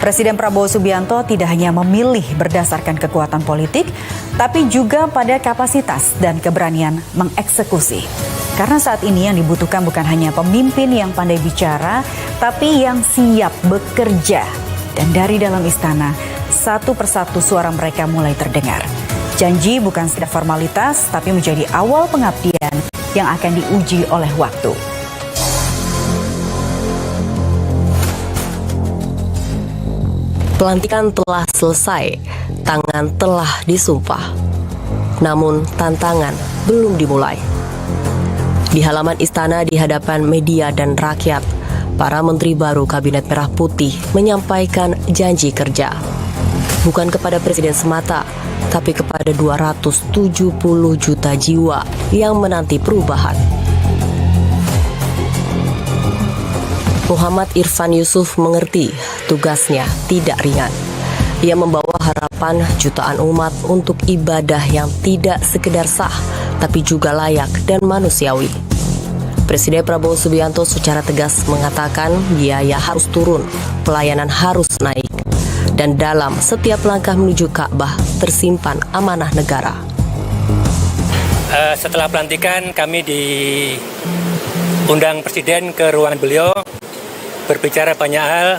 Presiden Prabowo Subianto tidak hanya memilih berdasarkan kekuatan politik, tapi juga pada kapasitas dan keberanian mengeksekusi. Karena saat ini yang dibutuhkan bukan hanya pemimpin yang pandai bicara, tapi yang siap bekerja. Dan dari dalam istana, satu persatu suara mereka mulai terdengar. Janji bukan sekedar formalitas, tapi menjadi awal pengabdian yang akan diuji oleh waktu. Pelantikan telah selesai, tangan telah disumpah. Namun tantangan belum dimulai. Di halaman istana di hadapan media dan rakyat, para menteri baru Kabinet Merah Putih menyampaikan janji kerja. Bukan kepada presiden semata, tapi kepada 270 juta jiwa yang menanti perubahan. Muhammad Irfan Yusuf mengerti tugasnya tidak ringan. Ia membawa harapan jutaan umat untuk ibadah yang tidak sekedar sah, tapi juga layak dan manusiawi. Presiden Prabowo Subianto secara tegas mengatakan biaya harus turun, pelayanan harus naik, dan dalam setiap langkah menuju Ka'bah tersimpan amanah negara. Setelah pelantikan, kami diundang Presiden ke ruangan beliau, berbicara banyak hal,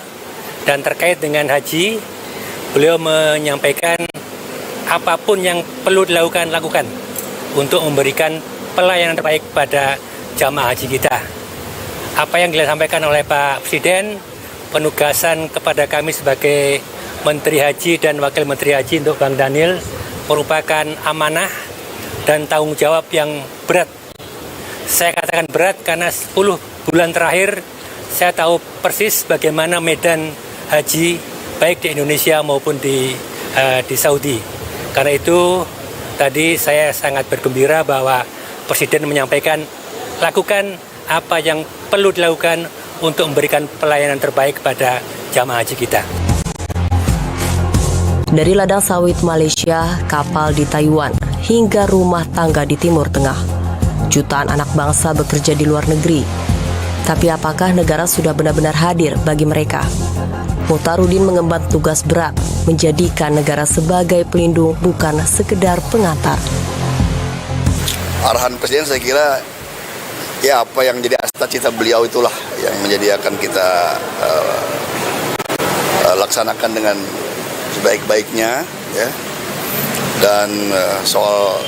dan terkait dengan haji, beliau menyampaikan apapun yang perlu lakukan untuk memberikan pelayanan terbaik pada jamaah haji kita. Apa yang disampaikan oleh Pak Presiden, penugasan kepada kami sebagai Menteri Haji dan Wakil Menteri Haji untuk Bang Daniel merupakan amanah dan tanggung jawab yang berat. Saya katakan berat karena 10 bulan terakhir saya tahu persis bagaimana medan haji baik di Indonesia maupun di Saudi. Karena itu tadi saya sangat bergembira bahwa Presiden menyampaikan lakukan apa yang perlu dilakukan untuk memberikan pelayanan terbaik pada jamaah haji kita. Dari ladang sawit Malaysia, kapal di Taiwan, hingga rumah tangga di Timur Tengah, jutaan anak bangsa bekerja di luar negeri. Tapi apakah negara sudah benar-benar hadir bagi mereka? Muhtarudin mengemban tugas berat, menjadikan negara sebagai pelindung bukan sekedar pengantar. Arahan Presiden saya kira ya apa yang jadi cita-cita beliau itulah yang menjadi akan kita laksanakan dengan sebaik-baiknya, ya. Dan soal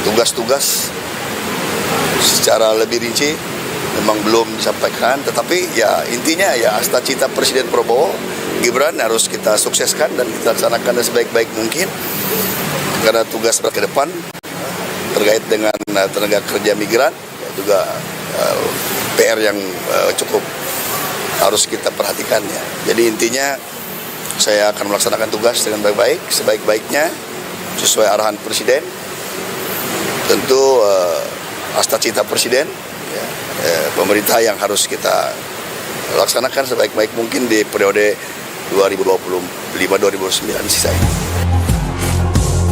tugas-tugas secara lebih rinci memang belum disampaikan, tetapi ya intinya ya cita Presiden Prabowo Gibran harus kita sukseskan dan kita laksanakan sebaik-baik mungkin, karena tugas berat ke depan terkait dengan tenaga kerja migran juga PR yang cukup harus kita perhatikan, ya. Jadi intinya saya akan melaksanakan tugas dengan baik-baik, sebaik-baiknya sesuai arahan Presiden. Tentu cita Presiden, ya, pemerintah yang harus kita laksanakan sebaik-baik mungkin di periode 2025-2029 sisa ini.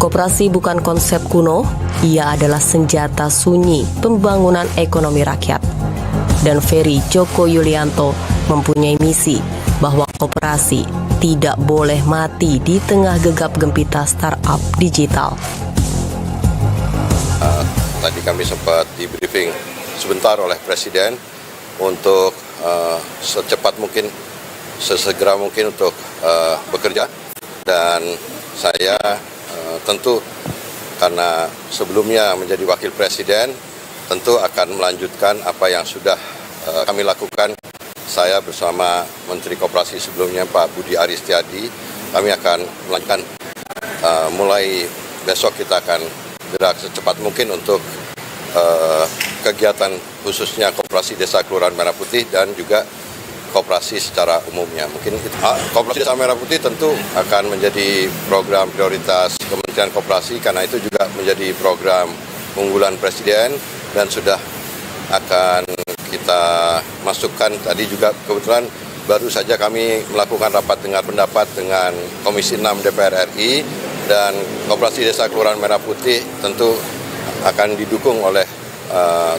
Koperasi bukan konsep kuno, ia adalah senjata sunyi pembangunan ekonomi rakyat. Dan Ferry Joko Yulianto mempunyai misi bahwa koperasi tidak boleh mati di tengah gegap gempita startup digital. Tadi kami sempat di briefing sebentar oleh Presiden untuk secepat mungkin, sesegera mungkin untuk bekerja, dan saya tentu karena sebelumnya menjadi Wakil Presiden tentu akan melanjutkan apa yang sudah kami lakukan. Saya bersama Menteri Koperasi sebelumnya Pak Budi Aristiadi, kami akan melanjutkan mulai besok kita akan gerak secepat mungkin untuk kegiatan khususnya Koperasi Desa Kelurahan Merah Putih dan juga koperasi secara umumnya. Mungkin Koperasi Desa Merah Putih tentu akan menjadi program prioritas Kementerian Koperasi, karena itu juga menjadi program unggulan Presiden dan sudah akan kita masukkan. Tadi juga kebetulan baru saja kami melakukan rapat dengar pendapat dengan Komisi 6 DPR RI, dan Koperasi Desa Kelurahan Merah Putih tentu akan didukung oleh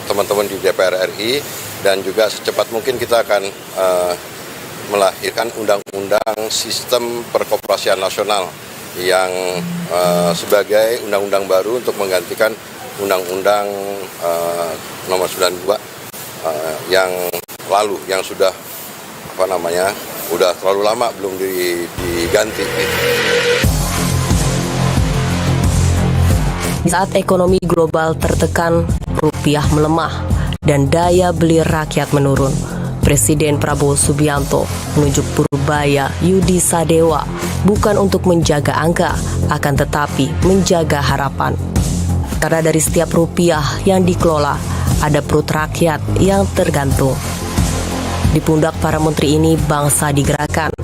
teman-teman di DPR RI, dan juga secepat mungkin kita akan melahirkan undang-undang sistem perkoperasian nasional yang sebagai undang-undang baru untuk menggantikan undang-undang nomor 92 yang lalu, yang sudah udah terlalu lama belum diganti. Saat ekonomi global tertekan, rupiah melemah, dan daya beli rakyat menurun, Presiden Prabowo Subianto menunjuk Purbaya Yudi Sadewa bukan untuk menjaga angka, akan tetapi menjaga harapan. Karena dari setiap rupiah yang dikelola, ada perut rakyat yang tergantung. Di pundak para menteri ini bangsa digerakkan,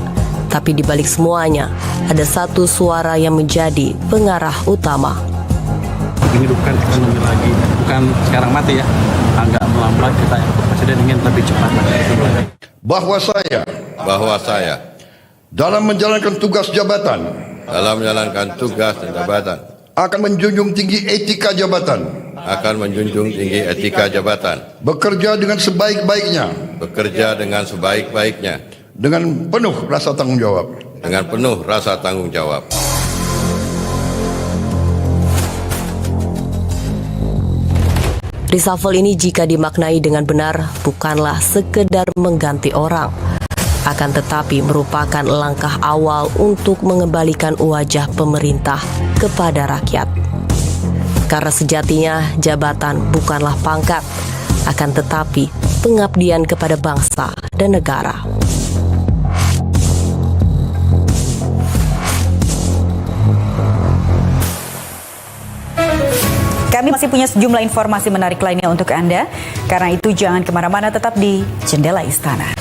tapi di balik semuanya ada satu suara yang menjadi pengarah utama. Ini bukan ekonomi lagi, bukan sekarang mati ya, agak melambat, kita Presiden ingin lebih cepat lagi. Bahwa saya dalam menjalankan tugas jabatan akan menjunjung tinggi etika jabatan, bekerja dengan sebaik-baiknya, dengan penuh rasa tanggung jawab. Reshuffle ini jika dimaknai dengan benar bukanlah sekedar mengganti orang, akan tetapi merupakan langkah awal untuk mengembalikan wajah pemerintah kepada rakyat. Karena sejatinya jabatan bukanlah pangkat, akan tetapi pengabdian kepada bangsa dan negara. Kami masih punya sejumlah informasi menarik lainnya untuk Anda. Karena itu jangan kemana-mana, tetap di Jendela Istana.